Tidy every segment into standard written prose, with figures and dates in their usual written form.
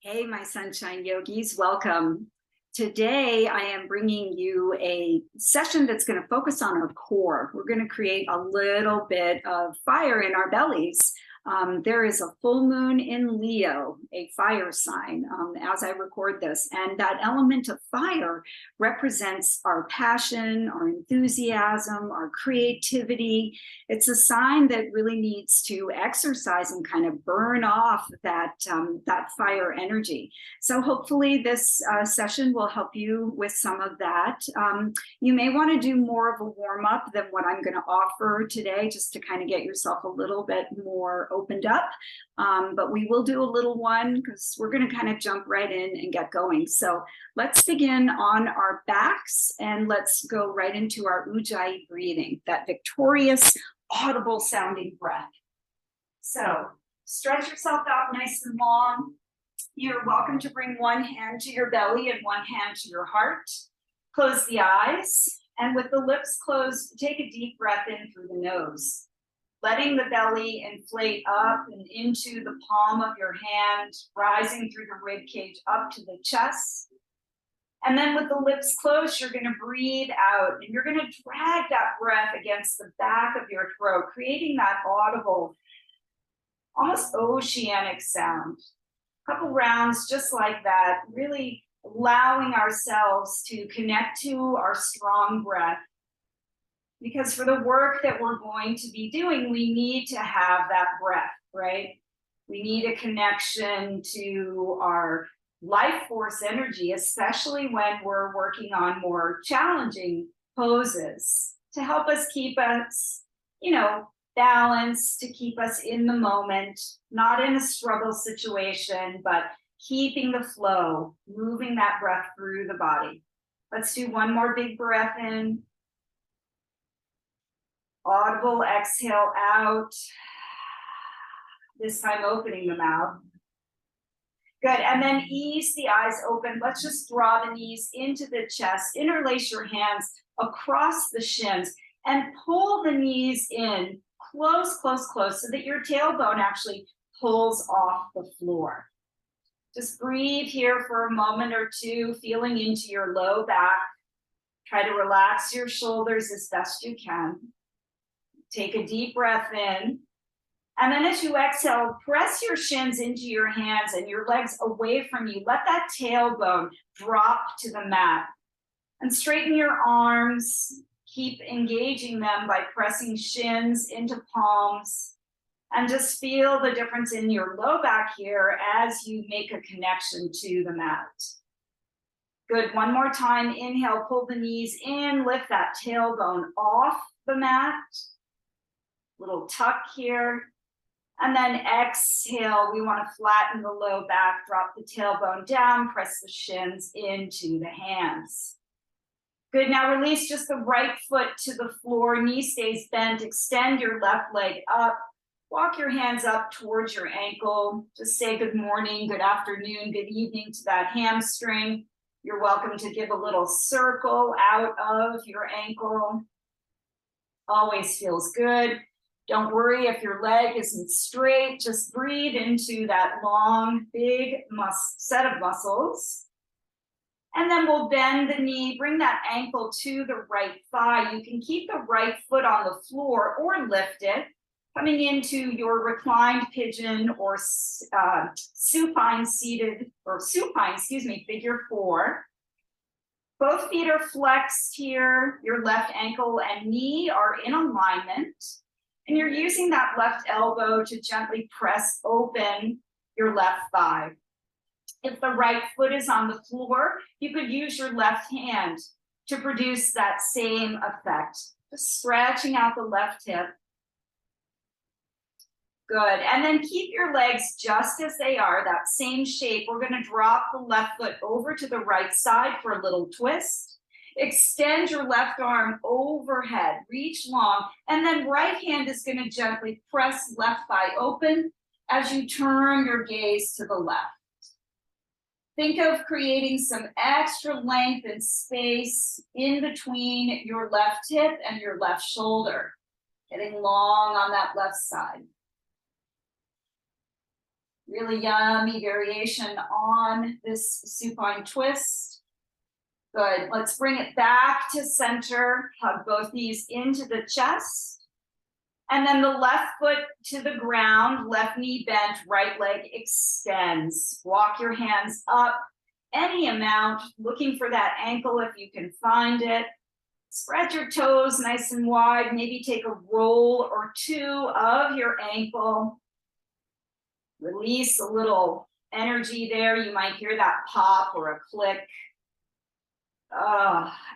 Hey, my sunshine yogis, welcome. Today, I am bringing you a session that's going to focus on our core. We're going to create a little bit of fire in our bellies. There is a full moon in Leo, a fire sign, as I record this. And that element of fire represents our passion, our enthusiasm, our creativity. It's a sign that really needs to exercise and kind of burn off that fire energy. So hopefully this session will help you with some of that. You may want to do more of a warm up than what I'm going to offer today, just to kind of get yourself a little bit more opened up. But we will do a little one because we're going to kind of jump right in and get going. So let's begin on our backs and let's go right into our Ujjayi breathing, that victorious, audible sounding breath. So stretch yourself out nice and long. You're welcome to bring one hand to your belly and one hand to your heart. Close the eyes, and with the lips closed, take a deep breath in through the nose, letting the belly inflate up and into the palm of your hand, rising through the rib cage up to the chest. And then with the lips closed, you're going to breathe out, and you're going to drag that breath against the back of your throat, creating that audible, almost oceanic sound. A couple rounds just like that, really allowing ourselves to connect to our strong breath. Because for the work that we're going to be doing, we need to have that breath, right? We need a connection to our life force energy, especially when we're working on more challenging poses, to help us keep us, balanced, to keep us in the moment, not in a struggle situation, but keeping the flow, moving that breath through the body. Let's do one more big breath in. Audible exhale out. This time opening the mouth. Good, and then ease the eyes open. Let's just draw the knees into the chest. Interlace your hands across the shins and pull the knees in close, close, close, so that your tailbone actually pulls off the floor. Just breathe here for a moment or two, feeling into your low back. Try to relax your shoulders as best you can. Take a deep breath in. And then as you exhale, press your shins into your hands and your legs away from you. Let that tailbone drop to the mat. And straighten your arms. Keep engaging them by pressing shins into palms. And just feel the difference in your low back here as you make a connection to the mat. Good, one more time. Inhale, pull the knees in, lift that tailbone off the mat. Little tuck here. And then exhale, we want to flatten the low back, drop the tailbone down, press the shins into the hands. Good, now release just the right foot to the floor, knee stays bent, extend your left leg up, walk your hands up towards your ankle, just say good morning, good afternoon, good evening to that hamstring. You're welcome to give a little circle out of your ankle. Always feels good. Don't worry if your leg isn't straight, just breathe into that long, big set of muscles. And then we'll bend the knee, bring that ankle to the right thigh. You can keep the right foot on the floor or lift it, coming into your reclined pigeon or supine, figure 4. Both feet are flexed here. Your left ankle and knee are in alignment. And you're using that left elbow to gently press open your left thigh. If the right foot is on the floor, you could use your left hand to produce that same effect. Just stretching out the left hip. Good, and then keep your legs just as they are, that same shape. We're going to drop the left foot over to the right side for a little twist. Extend your left arm overhead, reach long, and then right hand is going to gently press left thigh open as you turn your gaze to the left. Think of creating some extra length and space in between your left hip and your left shoulder, getting long on that left side. Really yummy variation on this supine twist. Good, let's bring it back to center. Hug both knees into the chest. And then the left foot to the ground, left knee bent, right leg extends. Walk your hands up any amount, looking for that ankle if you can find it. Spread your toes nice and wide. Maybe take a roll or two of your ankle. Release a little energy there. You might hear that pop or a click.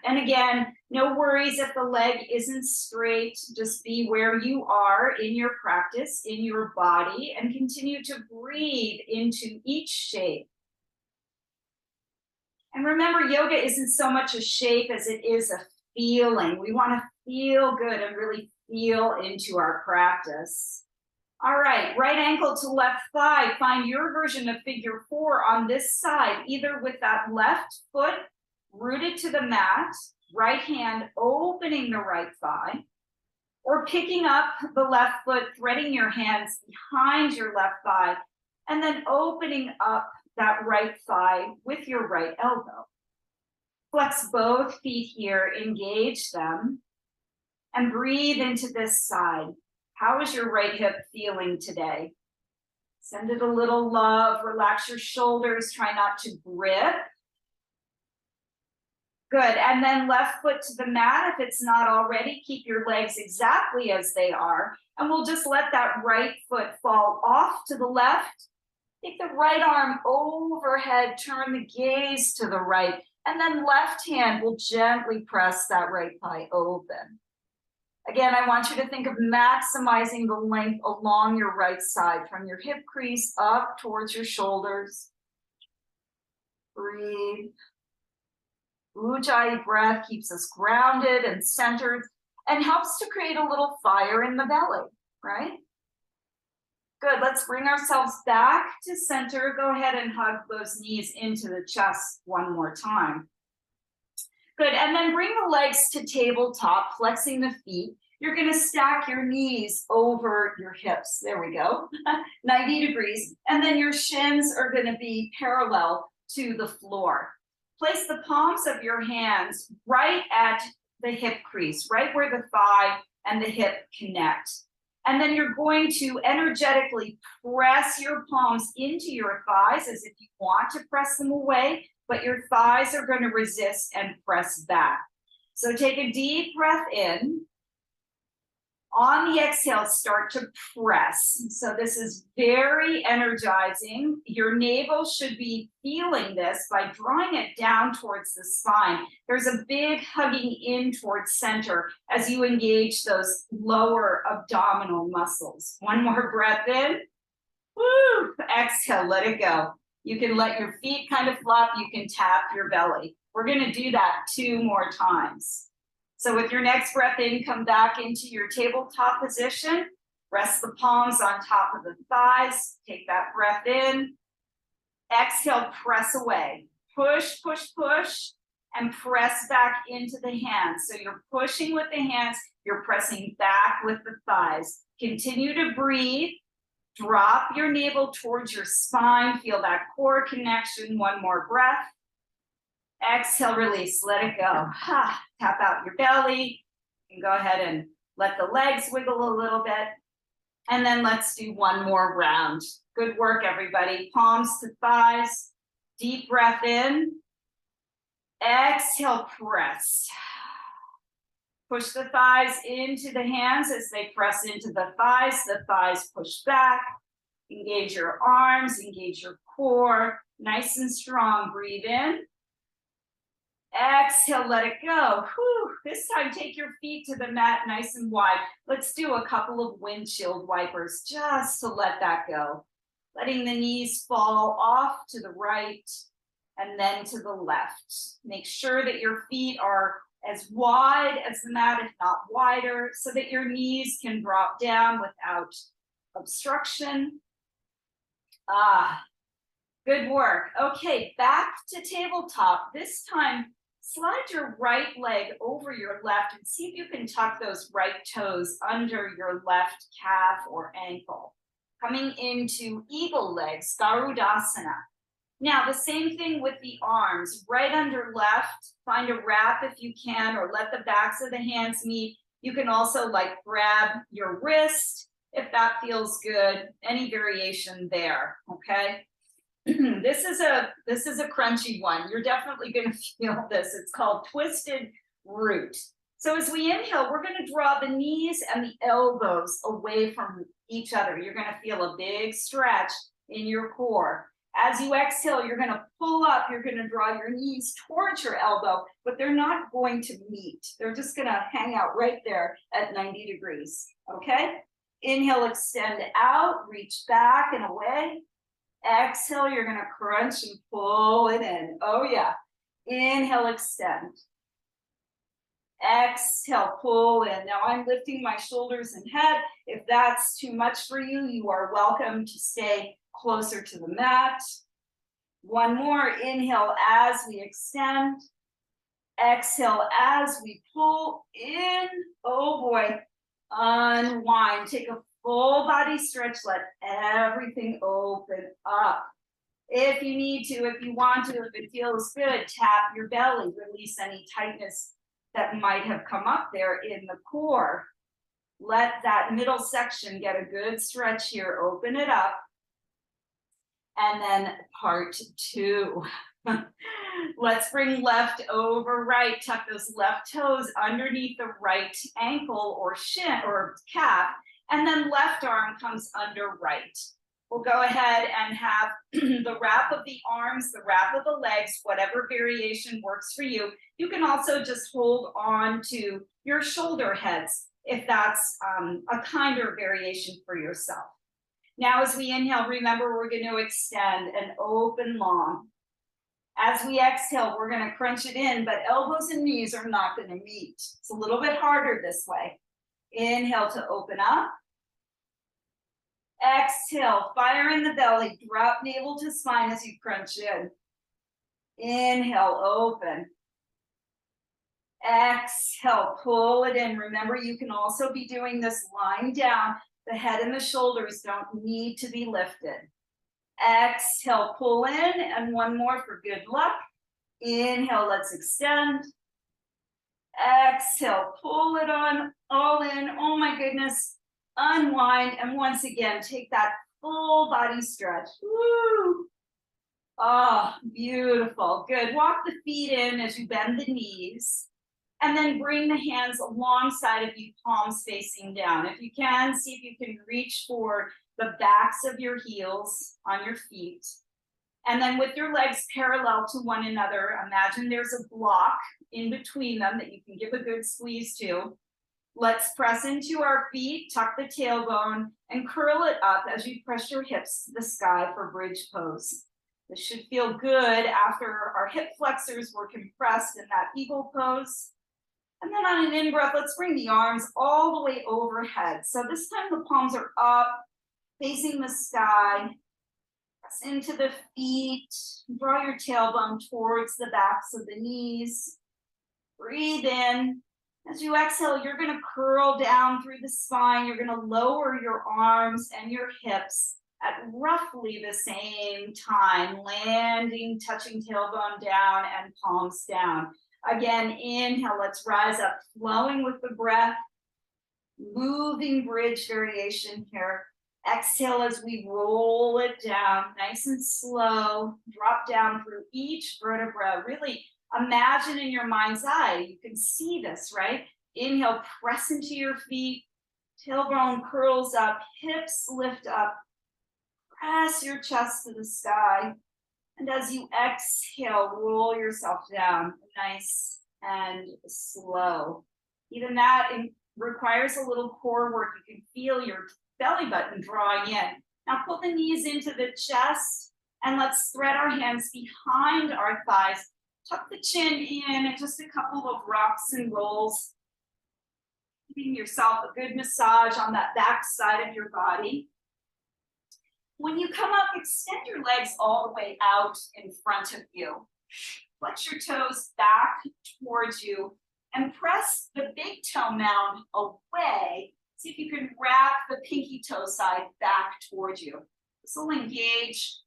And again, no worries if the leg isn't straight. Just be where you are in your practice, in your body, and continue to breathe into each shape. And remember, yoga isn't so much a shape as it is a feeling. We want to feel good and really feel into our practice. All right, right ankle to left thigh. Find your version of figure 4 on this side, either with that left foot rooted to the mat, right hand opening the right thigh, or picking up the left foot, threading your hands behind your left thigh, and then opening up that right thigh with your right elbow. Flex both feet here, engage them, and breathe into this side. How is your right hip feeling today? Send it a little love, relax your shoulders, try not to grip. Good, and then left foot to the mat. If it's not already, keep your legs exactly as they are. And we'll just let that right foot fall off to the left. Take the right arm overhead, turn the gaze to the right, and then left hand will gently press that right thigh open. Again, I want you to think of maximizing the length along your right side, from your hip crease up towards your shoulders. Breathe. Ujjayi breath keeps us grounded and centered and helps to create a little fire in the belly, right? Good, let's bring ourselves back to center. Go ahead and hug those knees into the chest one more time. Good, and then bring the legs to tabletop, flexing the feet. You're gonna stack your knees over your hips. There we go, 90 degrees. And then your shins are gonna be parallel to the floor. Place the palms of your hands right at the hip crease, right where the thigh and the hip connect. And then you're going to energetically press your palms into your thighs as if you want to press them away, but your thighs are going to resist and press back. So take a deep breath in. On the exhale, start to press. So this is very energizing. Your navel should be feeling this by drawing it down towards the spine. There's a big hugging in towards center as you engage those lower abdominal muscles. One more breath in. Woo! Exhale, let it go. You can let your feet kind of flop. You can tap your belly. We're going to do that 2 more times. So with your next breath in, come back into your tabletop position. Rest the palms on top of the thighs. Take that breath in. Exhale, press away. Push, push, push, and press back into the hands. So you're pushing with the hands. You're pressing back with the thighs. Continue to breathe. Drop your navel towards your spine. Feel that core connection. One more breath. Exhale, release, let it go. Tap out your belly. You can go ahead and let the legs wiggle a little bit. And then let's do one more round. Good work, everybody. Palms to thighs. Deep breath in. Exhale, press. Push the thighs into the hands as they press into the thighs. The thighs push back. Engage your arms, engage your core. Nice and strong. Breathe in. Exhale, let it go. Whew. This time, take your feet to the mat nice and wide. Let's do a couple of windshield wipers just to let that go. Letting the knees fall off to the right and then to the left. Make sure that your feet are as wide as the mat, if not wider, so that your knees can drop down without obstruction. Good work. Okay, back to tabletop. This time, slide your right leg over your left and see if you can tuck those right toes under your left calf or ankle. coming into eagle legs, Garudasana. Now, the same thing with the arms, right under left, find a wrap if you can, or let the backs of the hands meet. You can also like grab your wrist if that feels good, any variation there, okay? This is a crunchy one. You're definitely gonna feel this. It's called twisted root. So as we inhale, we're gonna draw the knees and the elbows away from each other. You're gonna feel a big stretch in your core. As you exhale, you're gonna pull up, you're gonna draw your knees towards your elbow, but they're not going to meet. They're just gonna hang out right there at 90 degrees, okay? Inhale, extend out, reach back and away. Exhale, you're gonna crunch and pull it in. Oh yeah. Inhale, extend. Exhale, pull in. Now I'm lifting my shoulders and head. If that's too much for you, you are welcome to stay closer to the mat. One more. Inhale as we extend. Exhale as we pull in. Oh boy. Unwind. Take a full body stretch. Let everything open up. If you need to, if you want to, if it feels good, tap your belly. Release any tightness that might have come up there in the core. Let that middle section get a good stretch here. Open it up. And then part two. Let's bring left over right. Tuck those left toes underneath the right ankle or shin or calf. And then left arm comes under right. We'll go ahead and have the wrap of the arms, the wrap of the legs, whatever variation works for you. You can also just hold on to your shoulder heads if that's a kinder variation for yourself. Now, as we inhale, remember we're going to extend and open long. As we exhale, we're going to crunch it in, but elbows and knees are not going to meet. It's a little bit harder this way. Inhale to open up. Exhale, fire in the belly, drop navel to spine as you crunch in. Inhale, open. Exhale, pull it in. Remember, you can also be doing this lying down. The head and the shoulders don't need to be lifted. Exhale, pull in, and one more for good luck. Inhale, let's extend. Exhale, pull it on, all in. Oh my goodness. Unwind, and once again, take that full body stretch. Woo! Oh, beautiful. Good. Walk the feet in as you bend the knees. And then bring the hands alongside of you, palms facing down. If you can, see if you can reach for the backs of your heels on your feet. And then with your legs parallel to one another, imagine there's a block in between them that you can give a good squeeze to. Let's press into our feet, tuck the tailbone, and curl it up as you press your hips to the sky for bridge pose. This should feel good after our hip flexors were compressed in that eagle pose. And then on an in-breath, let's bring the arms all the way overhead. So this time the palms are up, facing the sky. Press into the feet. Draw your tailbone towards the backs of the knees. Breathe in. As you exhale, you're going to curl down through the spine. You're going to lower your arms and your hips at roughly the same time, landing, touching tailbone down and palms down. Again, inhale, let's rise up, flowing with the breath, moving bridge variation here. Exhale as we roll it down, nice and slow, drop down through each vertebra. Really imagine in your mind's eye, you can see this, right? Inhale, press into your feet, tailbone curls up, hips lift up, press your chest to the sky. And as you exhale, roll yourself down, nice and slow. Even that requires a little core work. You can feel your belly button drawing in. Now pull the knees into the chest, and let's thread our hands behind our thighs. Tuck the chin in, and just a couple of rocks and rolls. Giving yourself a good massage on that back side of your body. When you come up, extend your legs all the way out in front of you. Flex your toes back towards you and press the big toe mound away See if you can wrap the pinky toe side back towards you. This will engage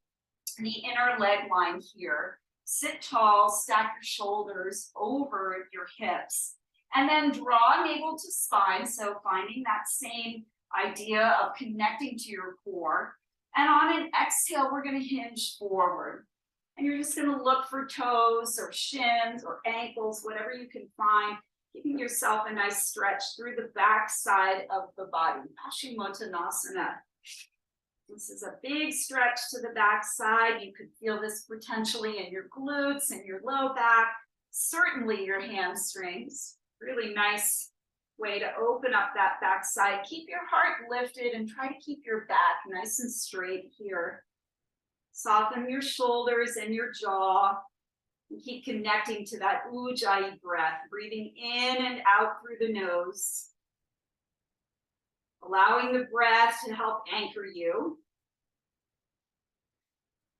the inner leg line here. Sit tall, stack your shoulders over your hips, and then draw navel to spine. So finding that same idea of connecting to your core. And on an exhale, we're going to hinge forward. And you're just going to look for toes or shins or ankles, whatever you can find, giving yourself a nice stretch through the back side of the body. Paschimottanasana. This is a big stretch to the back side. You could feel this potentially in your glutes and your low back, certainly your hamstrings. Really nice way to open up that back side. Keep your heart lifted and try to keep your back nice and straight here. Soften your shoulders and your jaw. And keep connecting to that ujjayi breath, breathing in and out through the nose. Allowing the breath to help anchor you.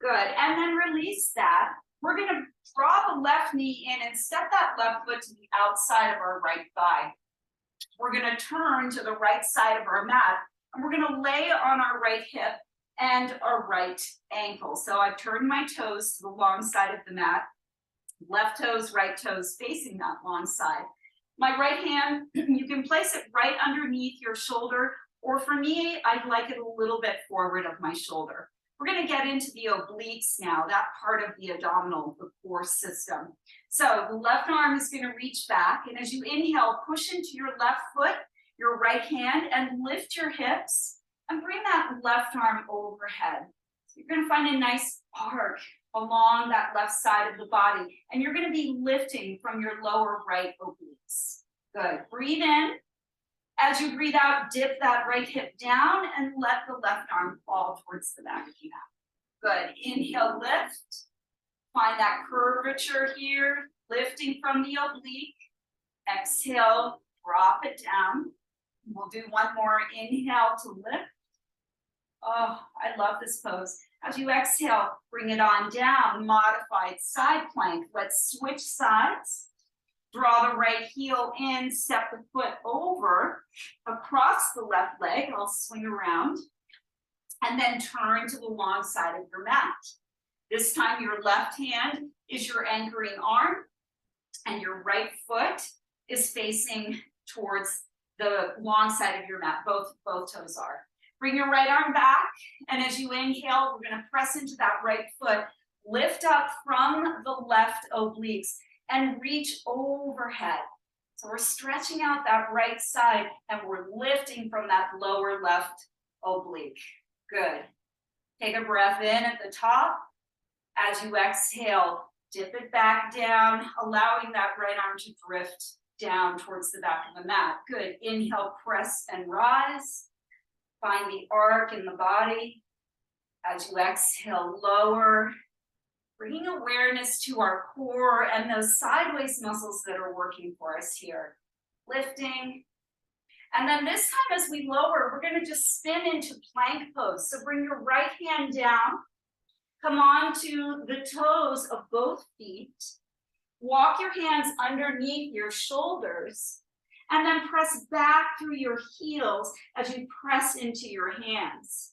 Good, and then release that. We're gonna draw the left knee in and step that left foot to the outside of our right thigh. We're gonna turn to the right side of our mat, and we're gonna lay on our right hip and our right ankle. So I've turned my toes to the long side of the mat, left toes, right toes facing that long side. My right hand, you can place it right underneath your shoulder, or for me, I like it a little bit forward of my shoulder. We're going to get into the obliques now, that part of the abdominal, the core system. So the left arm is going to reach back, and as you inhale, push into your left foot, your right hand, and lift your hips, and bring that left arm overhead. So you're going to find a nice arc along that left side of the body, and you're going to be lifting from your lower right obliques. Good. Breathe in. As you breathe out, dip that right hip down and let the left arm fall towards the back of the mat. Good. Inhale, lift. Find that curvature here, lifting from the oblique. Exhale, drop it down. We'll do one more inhale to lift. Oh, I love this pose. As you exhale, bring it on down, modified side plank. Let's switch sides. Draw the right heel in, step the foot over across the left leg. I'll swing around. And then turn to the long side of your mat. This time your left hand is your anchoring arm, and your right foot is facing towards the long side of your mat. Both toes are. Bring your right arm back, and as you inhale, we're going to press into that right foot. Lift up from the left obliques and reach overhead. So we're stretching out that right side, and we're lifting from that lower left oblique. Good. Take a breath in at the top. As you exhale, dip it back down, allowing that right arm to drift down towards the back of the mat. Good. Inhale, press and rise. Find the arc in the body. As you exhale, lower. Bringing awareness to our core and those sideways muscles that are working for us here. Lifting. And then this time as we lower, we're going to just spin into plank pose. So bring your right hand down. Come on to the toes of both feet. Walk your hands underneath your shoulders. And then press back through your heels as you press into your hands.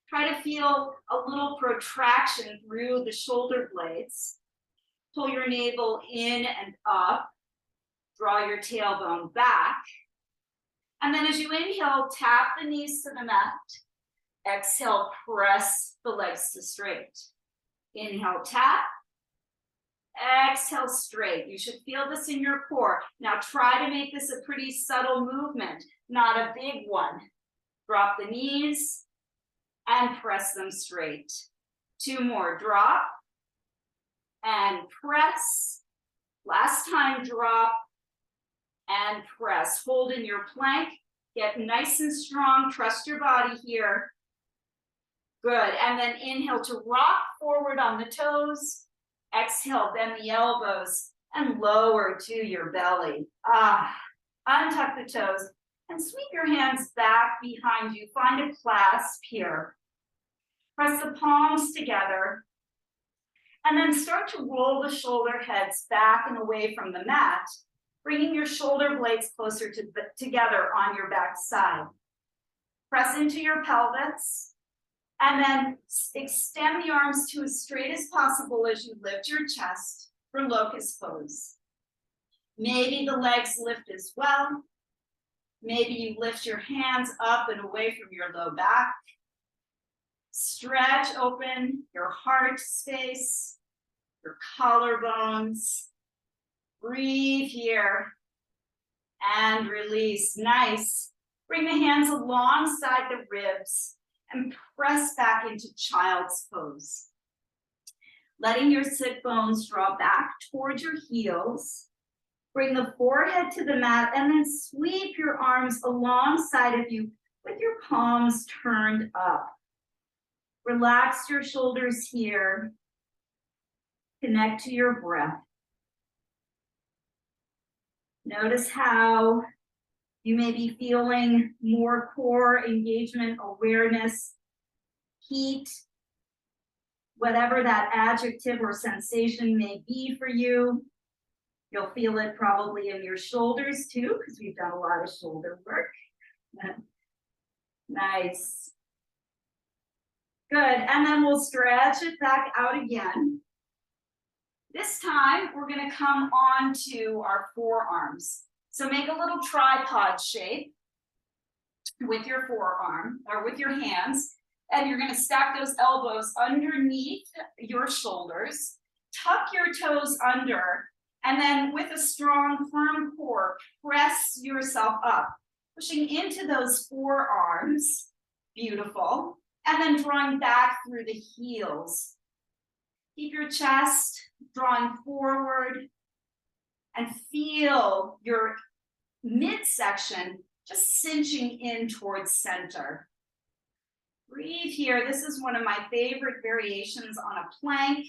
Try to feel a little protraction through the shoulder blades. Pull your navel in and up. Draw your tailbone back. And then as you inhale, tap the knees to the mat. Exhale, press the legs to straight. Inhale, tap. Exhale, straight. You should feel this in your core. Now try to make this a pretty subtle movement, not a big one. Drop the knees and press them straight. Two more. Drop and press. Last time, drop and press. Hold in your plank. Get nice and strong. Trust your body here. Good. And then inhale to rock forward on the toes. Exhale, bend the elbows and lower to your belly. Untuck the toes and sweep your hands back behind you. Find a clasp here. Press the palms together. And then start to roll the shoulder heads back and away from the mat. bringing your shoulder blades closer together on your back side. Press into your pelvis, and then extend the arms to as straight as possible as you lift your chest for locust pose. Maybe the legs lift as well. Maybe you lift your hands up and away from your low back. Stretch open your heart space, your collarbones. Breathe here and release. Nice. Bring the hands alongside the ribs and press back into child's pose. Letting your sit bones draw back towards your heels. Bring the forehead to the mat and then sweep your arms alongside of you with your palms turned up. Relax your shoulders here. Connect to your breath. Notice how you may be feeling more core engagement, awareness, heat, whatever that adjective or sensation may be for you. You'll feel it probably in your shoulders too, because we've done a lot of shoulder work. Nice. Good, and then we'll stretch it back out again. This time, we're gonna come on to our forearms. So make a little tripod shape with your forearm, or with your hands, and you're gonna stack those elbows underneath your shoulders, tuck your toes under, and then with a strong, firm core, press yourself up, pushing into those forearms. Beautiful. And then drawing back through the heels. Keep your chest drawing forward and feel your midsection just cinching in towards center. Breathe here. This is one of my favorite variations on a plank.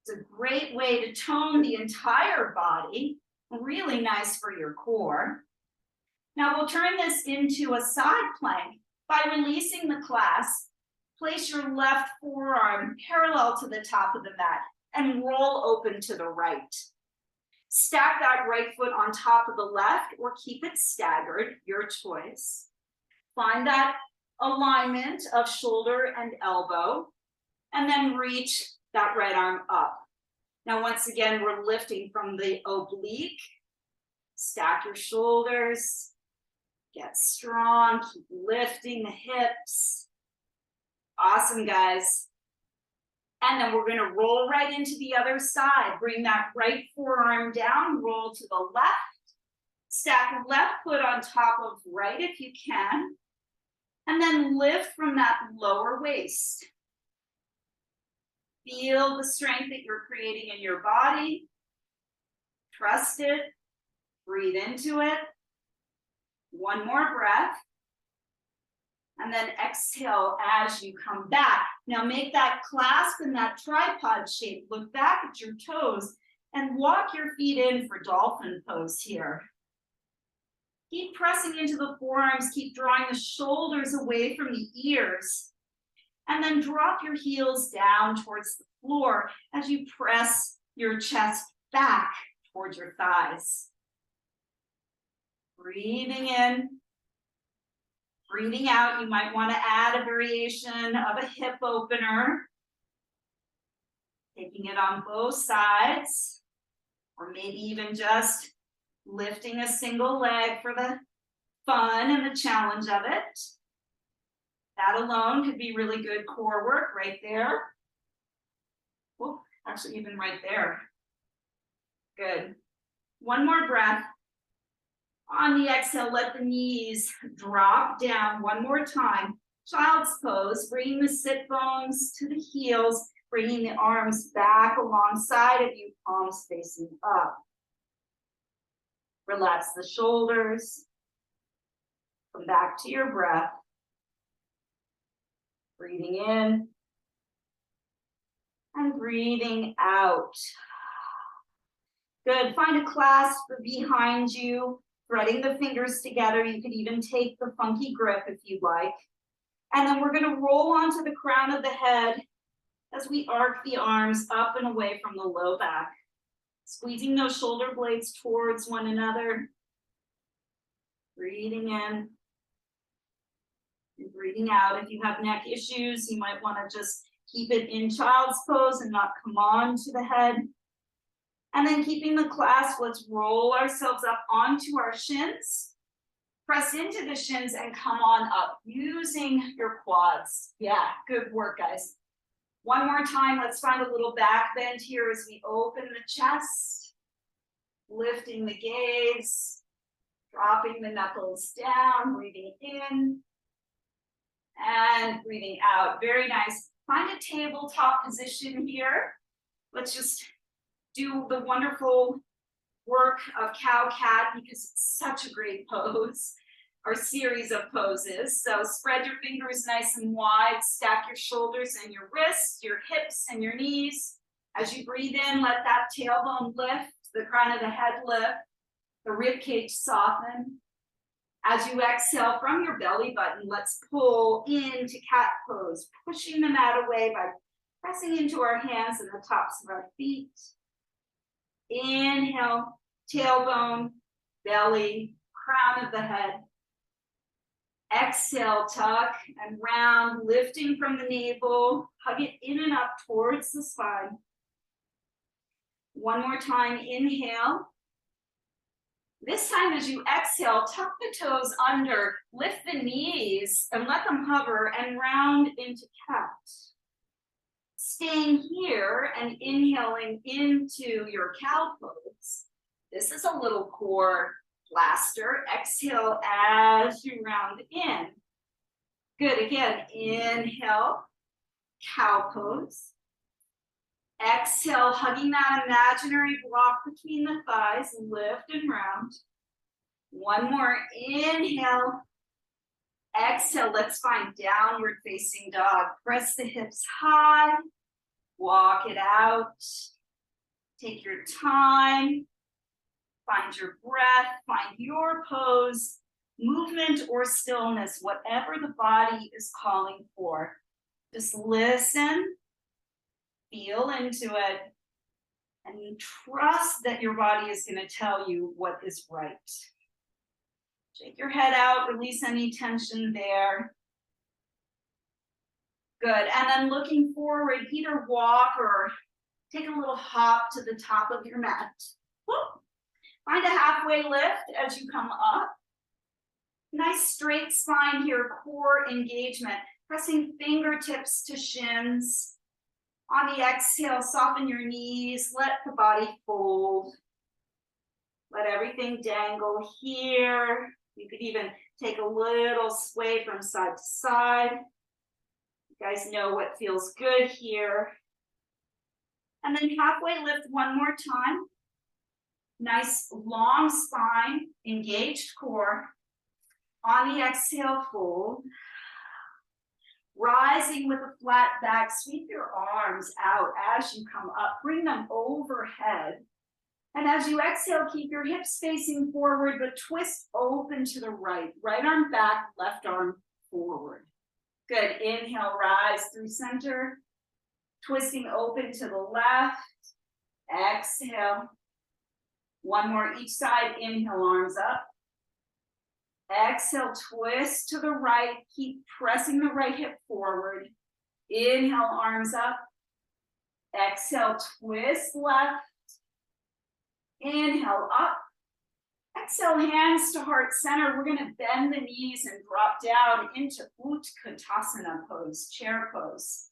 It's a great way to tone the entire body. Really nice for your core. Now we'll turn this into a side plank by releasing the clasp. Place your left forearm parallel to the top of the mat and roll open to the right. Stack that right foot on top of the left or keep it staggered, your choice. Find that alignment of shoulder and elbow, and then reach that right arm up. Now, once again, we're lifting from the oblique. Stack your shoulders, get strong, keep lifting the hips. Awesome, guys. And then we're gonna roll right into the other side. Bring that right forearm down, roll to the left. Stack left foot on top of right if you can. And then lift from that lower waist. Feel the strength that you're creating in your body. Trust it. Breathe into it. One more breath. And then exhale as you come back. Now make that clasp in that tripod shape. Look back at your toes and walk your feet in for dolphin pose here. Keep pressing into the forearms. Keep drawing the shoulders away from the ears. And then drop your heels down towards the floor as you press your chest back towards your thighs. Breathing in. Breathing out, you might want to add a variation of a hip opener. Taking it on both sides, or maybe even just lifting a single leg for the fun and the challenge of it. That alone could be really good core work right there. Well, actually even right there. Good. One more breath. On the exhale, let the knees drop down one more time. Child's pose, bringing the sit bones to the heels, bringing the arms back alongside of you, palms facing up. Relax the shoulders. Come back to your breath. Breathing in and breathing out. Good. Find a clasp behind you. Threading the fingers together. You could even take the funky grip if you'd like. And then we're going to roll onto the crown of the head as we arc the arms up and away from the low back. Squeezing those shoulder blades towards one another. Breathing in and breathing out. If you have neck issues, you might want to just keep it in child's pose and not come on to the head. And then keeping the clasp, let's roll ourselves up onto our shins. Press into the shins and come on up using your quads. Yeah, good work, guys. One more time, let's find a little back bend here as we open the chest. Lifting the gaze, dropping the knuckles down, breathing in and breathing out. Very nice. Find a tabletop position here. Let's just do the wonderful work of cow-cat because it's such a great pose, our series of poses. So spread your fingers nice and wide, stack your shoulders and your wrists, your hips and your knees. As you breathe in, let that tailbone lift, the crown of the head lift, the rib cage soften. As you exhale from your belly button, let's pull into cat pose, pushing the mat away by pressing into our hands and the tops of our feet. Inhale, tailbone, belly, crown of the head. Exhale, tuck and round, lifting from the navel, hug it in and up towards the spine. One more time, inhale. This time as you exhale, tuck the toes under, lift the knees and let them hover and round into cat. Staying here and inhaling into your cow pose. This is a little core blaster. Exhale as you round in. Good, again, inhale, cow pose. Exhale, hugging that imaginary block between the thighs, lift and round. One more, inhale. Exhale, let's find downward facing dog. Press the hips high, walk it out. Take your time, find your breath, find your pose, movement or stillness, whatever the body is calling for. Just listen. Feel into it and trust that your body is going to tell you what is right. Shake your head out, release any tension there. Good, and then looking forward, either walk or take a little hop to the top of your mat. Whoop. Find a halfway lift as you come up. Nice straight spine here, core engagement. Pressing fingertips to shins. On the exhale, soften your knees, let the body fold. Let everything dangle here. You could even take a little sway from side to side. You guys know what feels good here. And then halfway lift one more time. Nice long spine, engaged core. On the exhale, fold. Rising with a flat back, sweep your arms out as you come up. Bring them overhead. And as you exhale, keep your hips facing forward, but twist open to the right. Right arm back, left arm forward. Good. Inhale, rise through center. Twisting open to the left. Exhale. One more each side. Inhale, arms up. Exhale, twist to the right. Keep pressing the right hip forward. Inhale, arms up. Exhale, twist left. Inhale, up. Exhale, hands to heart center. We're going to bend the knees and drop down into Utkatasana pose, chair pose.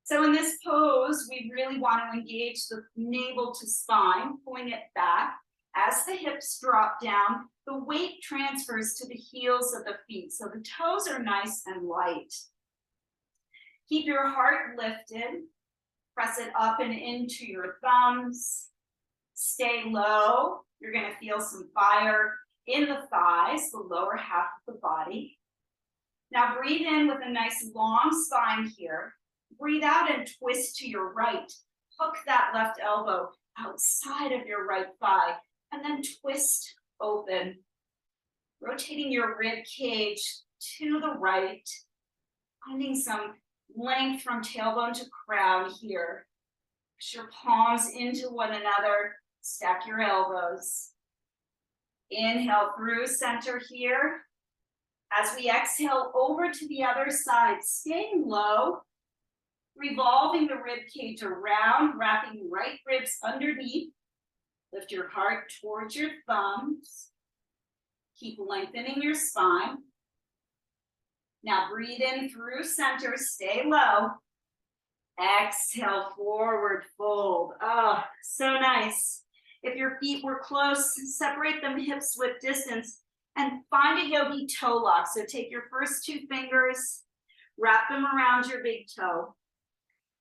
So in this pose, we really want to engage the navel to spine, pulling it back. As the hips drop down, the weight transfers to the heels of the feet, so the toes are nice and light. Keep your heart lifted. Press it up and into your thumbs. Stay low. You're going to feel some fire in the thighs, the lower half of the body. Now breathe in with a nice long spine here. Breathe out and twist to your right. Hook that left elbow outside of your right thigh. And then twist open, rotating your rib cage to the right, finding some length from tailbone to crown here. Push your palms into one another, Stack your elbows. Inhale through center here. As we exhale over to the other side, staying low, revolving the rib cage around, wrapping right ribs underneath. Lift your heart towards your thumbs. Keep lengthening your spine. Now breathe in through center, stay low. Exhale, forward fold. Oh, so nice. If your feet were close, separate them hips width distance and find a yogi toe lock. So take your first two fingers, wrap them around your big toe.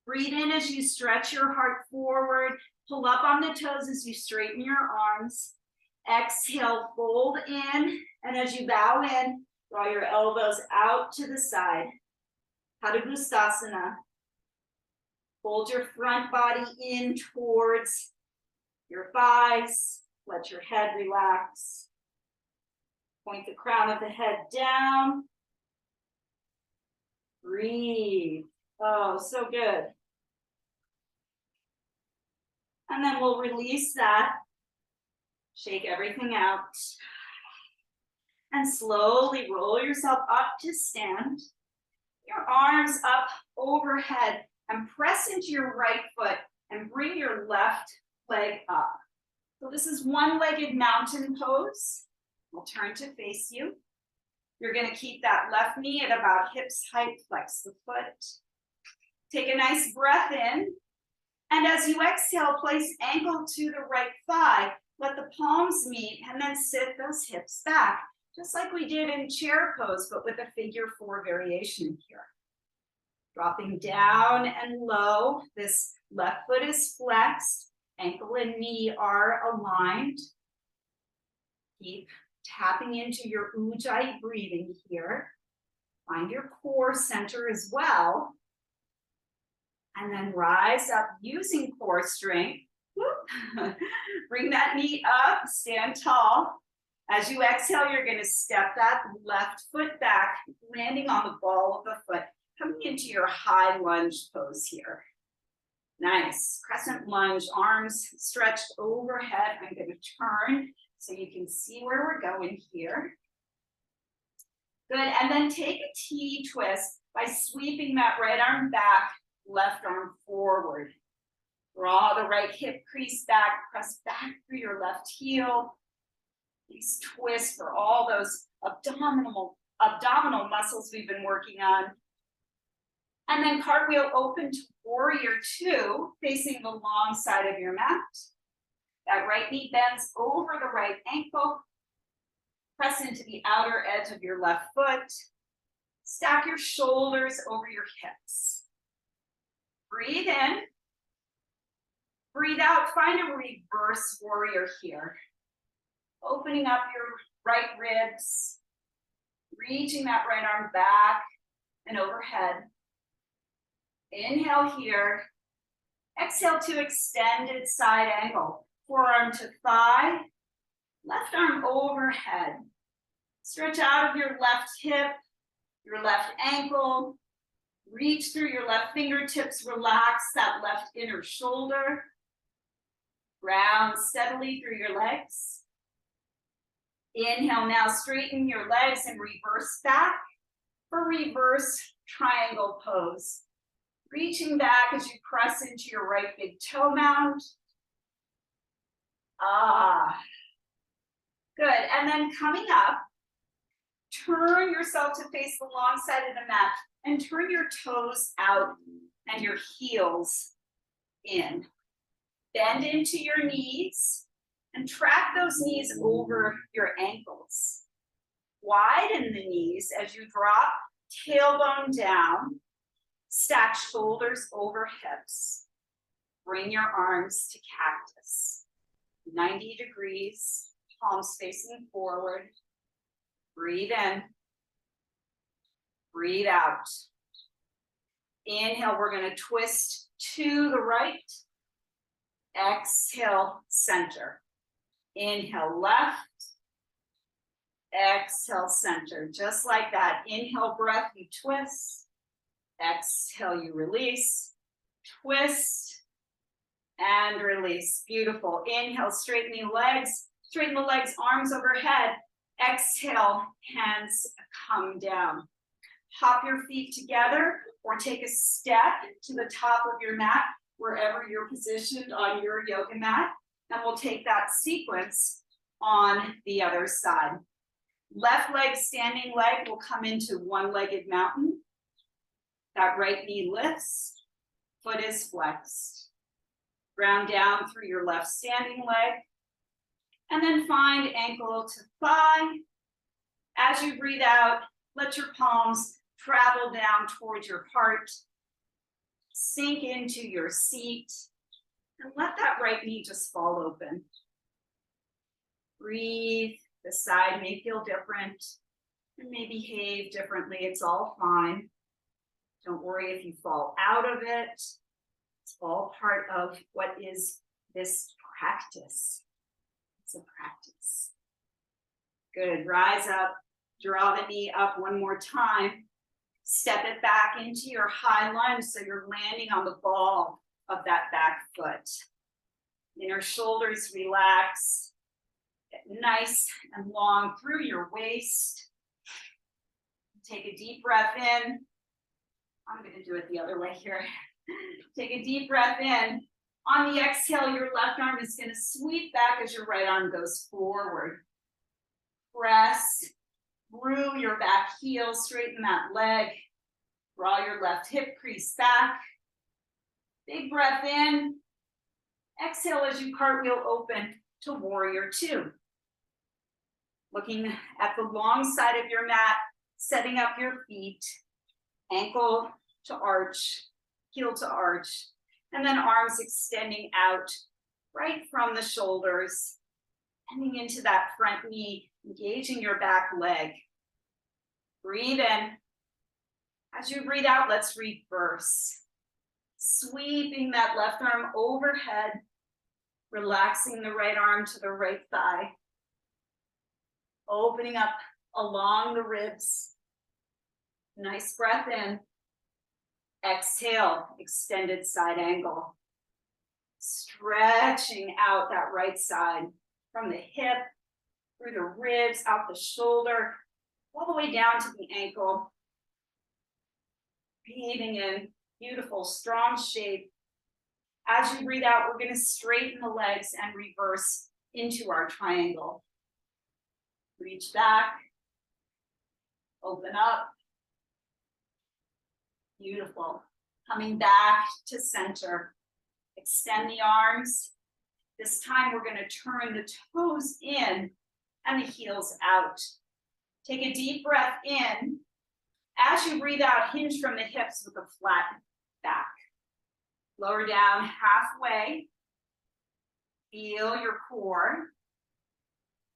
Breathe in as you stretch your heart forward. Pull up on the toes as you straighten your arms. Exhale, fold in. And as you bow in, draw your elbows out to the side. Padangusthasana. Fold your front body in towards your thighs. Let your head relax. Point the crown of the head down. Breathe. Oh, so good. And then we'll release that. Shake everything out. And slowly roll yourself up to stand. Your arms up overhead and press into your right foot and bring your left leg up. So this is one-legged mountain pose. We'll turn to face you. You're going to keep that left knee at about hips height, flex the foot. Take a nice breath in. And as you exhale, place ankle to the right thigh. Let the palms meet and then sit those hips back, just like we did in chair pose, but with a figure 4 variation here. Dropping down and low. This left foot is flexed. Ankle and knee are aligned. Keep tapping into your ujjayi breathing here. Find your core center as well. And then rise up using core strength. Bring that knee up, stand tall. As you exhale, you're going to step that left foot back, landing on the ball of the foot, coming into your high lunge pose here. Nice. Crescent lunge, arms stretched overhead. I'm going to turn so you can see where we're going here. Good. And then take a T twist by sweeping that right arm back, left arm forward. Draw the right hip crease back, press back through your left heel. These twists for all those abdominal muscles we've been working on. And then cartwheel open to warrior 2, facing the long side of your mat. That right knee bends over the right ankle. Press into the outer edge of your left foot. Stack your shoulders over your hips. Breathe in. Breathe out. Find a reverse warrior here. Opening up your right ribs. Reaching that right arm back and overhead. Inhale here. Exhale to extended side angle. Forearm to thigh. Left arm overhead. Stretch out of your left hip, your left ankle. Reach through your left fingertips. Relax that left inner shoulder. Round steadily through your legs. Inhale, now straighten your legs and reverse back for reverse triangle pose. Reaching back as you press into your right big toe mound. Good. And then coming up, turn yourself to face the long side of the mat and turn your toes out and your heels in. Bend into your knees and track those knees over your ankles. Widen the knees as you drop tailbone down. Stack shoulders over hips. Bring your arms to cactus. 90 degrees, palms facing forward. Breathe in. Breathe out. Inhale, we're going to twist to the right. Exhale, center. Inhale, left. Exhale, center. Just like that. Inhale, breath, you twist. Exhale, you release. Twist. And release. Beautiful. Inhale, straighten the legs, arms overhead. Exhale, hands come down. Hop your feet together or take a step to the top of your mat, wherever you're positioned on your yoga mat. And we'll take that sequence on the other side. Left leg, standing leg will come into one-legged mountain. That right knee lifts, foot is flexed. Ground down through your left standing leg. And then find ankle to thigh. As you breathe out, let your palms travel down towards your heart. Sink into your seat. And let that right knee just fall open. Breathe. The side may feel different. It may behave differently. It's all fine. Don't worry if you fall out of it. It's all part of what is this practice. It's a practice. Good. Rise up. Draw the knee up one more time. Step it back into your high lunge so you're landing on the ball of that back foot. Inner shoulders relax. Get nice and long through your waist. Take a deep breath in. I'm going to do it the other way here. Take a deep breath in. On the exhale, your left arm is going to sweep back as your right arm goes forward. Press through your back heel, straighten that leg. Draw your left hip crease back. Big breath in. Exhale as you cartwheel open to warrior two. Looking at the long side of your mat, setting up your feet, ankle to arch, heel to arch, and then arms extending out right from the shoulders, ending into that front knee, engaging your back leg. Breathe in. As you breathe out, let's reverse. Sweeping that left arm overhead, relaxing the right arm to the right thigh. Opening up along the ribs. Nice breath in. Exhale, extended side angle. Stretching out that right side from the hip, through the ribs, out the shoulder, all the way down to the ankle. Breathing in, beautiful, strong shape. As you breathe out, we're going to straighten the legs and reverse into our triangle. Reach back, open up. Beautiful. Coming back to center. Extend the arms. This time we're going to turn the toes in and the heels out. Take a deep breath in. As you breathe out, hinge from the hips with a flat back. Lower down halfway. Feel your core.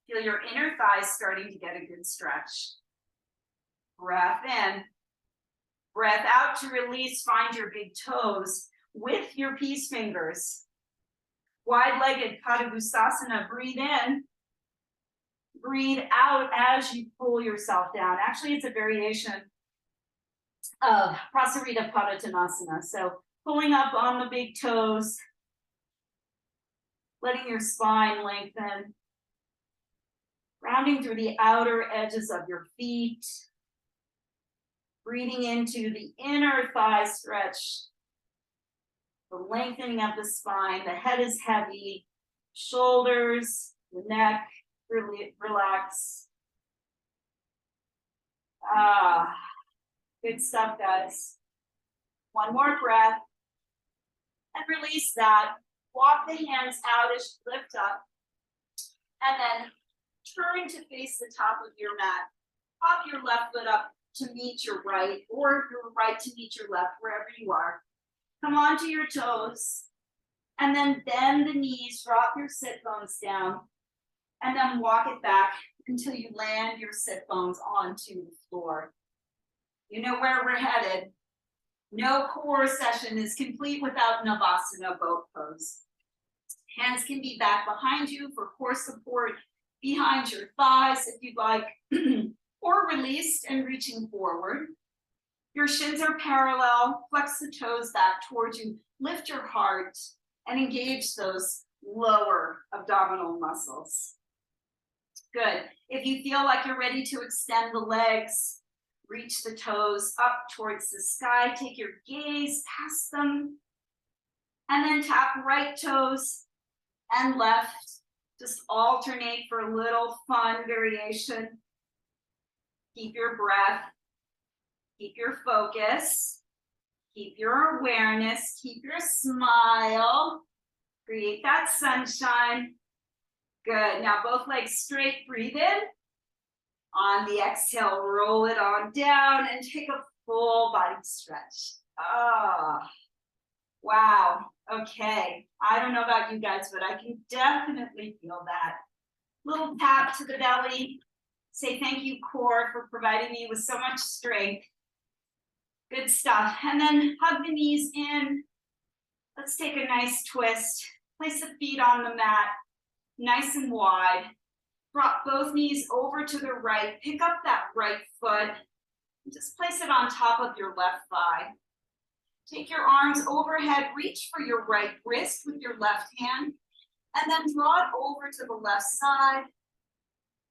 Feel your inner thighs starting to get a good stretch. Breath in. Breath out to release. Find your big toes with your peace fingers. Wide-legged Padangusthasana. Breathe in. Breathe out as you pull yourself down. Actually, it's a variation of Prasarita Padottanasana. So pulling up on the big toes, letting your spine lengthen, rounding through the outer edges of your feet, breathing into the inner thigh stretch, the lengthening of the spine. The head is heavy, shoulders, the neck, relax. Good stuff, guys. One more breath. And release that. Walk the hands out as you lift up. And then turn to face the top of your mat. Pop your left foot up to meet your right, or your right to meet your left, wherever you are. Come onto your toes. And then bend the knees, drop your sit bones down. And then walk it back until you land your sit bones onto the floor. You know where we're headed. No core session is complete without Navasana boat pose. Hands can be back behind you for core support, behind your thighs if you'd like, or released and reaching forward. Your shins are parallel. Flex the toes back towards you. Lift your heart and engage those lower abdominal muscles. Good. If you feel like you're ready to extend the legs, reach the toes up towards the sky, take your gaze past them, and then tap right toes and left. Just alternate for a little fun variation. Keep your breath, keep your focus, keep your awareness, keep your smile, create that sunshine. Good, now both legs straight, breathe in. On the exhale, roll it on down and take a full body stretch. Ah, wow, okay. I don't know about you guys, but I can definitely feel that. Little tap to the belly. Say thank you, core, for providing me with so much strength. Good stuff. And then hug the knees in. Let's take a nice twist. Place the feet on the mat, nice and wide. Drop both knees over to the right. Pick up that right foot. And just place it on top of your left thigh. Take your arms overhead. Reach for your right wrist with your left hand. And then draw it over to the left side.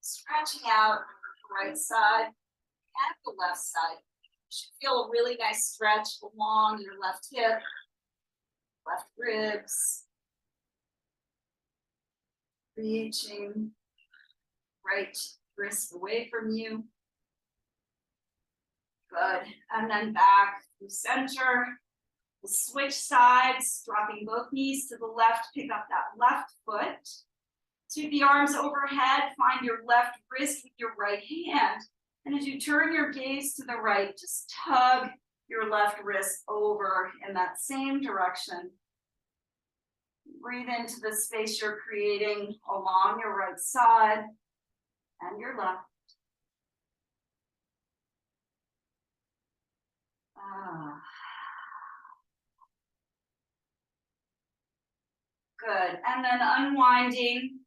Stretching out the right side and the left side. You should feel a really nice stretch along your left hip, left ribs. Reaching right wrist away from you. Good. And then back to center. We'll switch sides, dropping both knees to the left. Pick up that left foot. Sweep the arms overhead. Find your left wrist with your right hand. And as you turn your gaze to the right, just tug your left wrist over in that same direction. Breathe into the space you're creating along your right side and your left. Good. And then unwinding.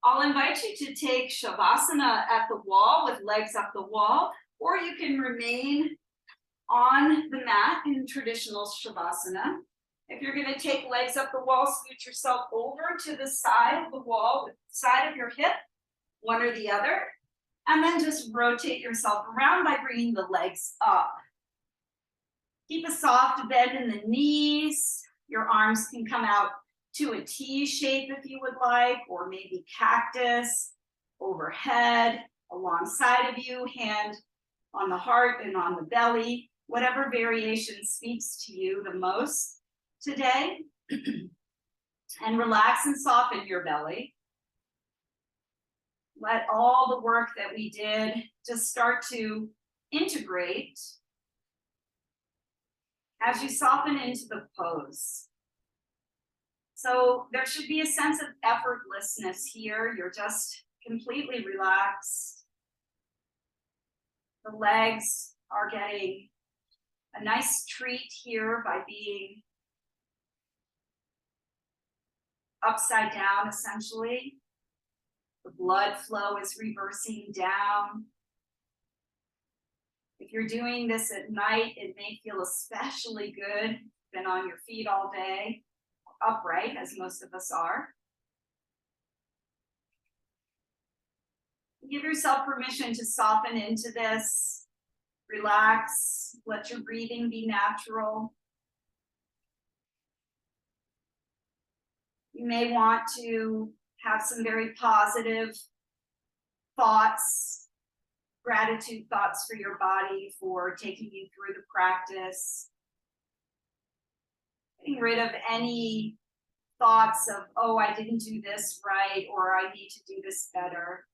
I'll invite you to take Shavasana at the wall with legs up the wall, or you can remain on the mat in traditional Shavasana. If you're going to take legs up the wall, scoot yourself over to the side of the wall, with the side of your hip, one or the other, and then just rotate yourself around by bringing the legs up. Keep a soft bend in the knees. Your arms can come out to a T shape if you would like, or maybe cactus, overhead, alongside of you, hand on the heart and on the belly, whatever variation speaks to you the most today. And relax and soften your belly. Let all the work that we did just start to integrate as you soften into the pose. So there should be a sense of effortlessness here. You're just completely relaxed. The legs are getting a nice treat here by being upside down, essentially. The blood flow is reversing down. If you're doing this at night, it may feel especially good. Been on your feet all day, upright, as most of us are. Give yourself permission to soften into this. Relax. Let your breathing be natural. You may want to have some very positive thoughts, gratitude thoughts for your body for taking you through the practice. Getting rid of any thoughts of, oh, I didn't do this right, or I need to do this better.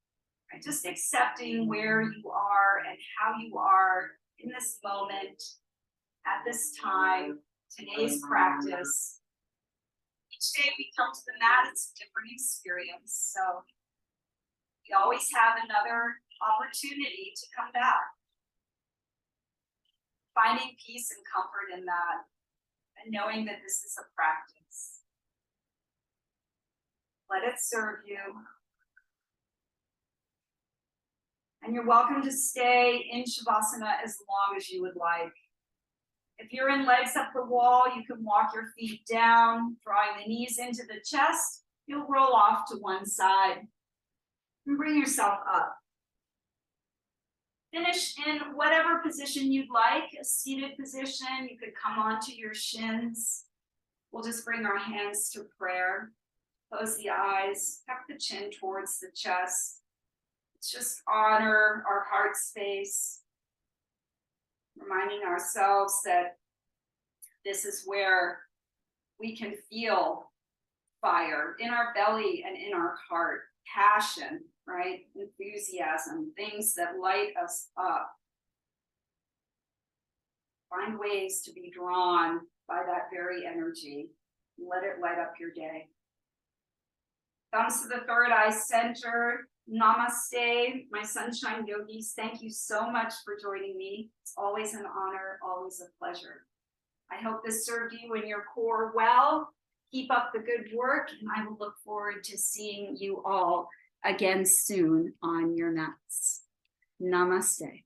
Right? Just accepting where you are and how you are in this moment, at this time, today's practice. Each day we come to the mat, it's a different experience. So we always have another opportunity to come back. Finding peace and comfort in that, and knowing that this is a practice. Let it serve you. And you're welcome to stay in Shavasana as long as you would like. If you're in legs up the wall, you can walk your feet down, drawing the knees into the chest. You'll roll off to one side and bring yourself up. Finish in whatever position you'd like, a seated position. You could come onto your shins. We'll just bring our hands to prayer. Close the eyes, tuck the chin towards the chest. Let's just honor our heart space, reminding ourselves that this is where we can feel fire in our belly and in our heart, passion, right? Enthusiasm, things that light us up. Find ways to be drawn by that very energy. Let it light up your day. Thumbs to the third eye center. Namaste, my sunshine yogis. Thank you so much for joining me. It's always an honor, always a pleasure. I hope this served you and your core well. Keep up the good work, and I will look forward to seeing you all again soon on your mats. Namaste.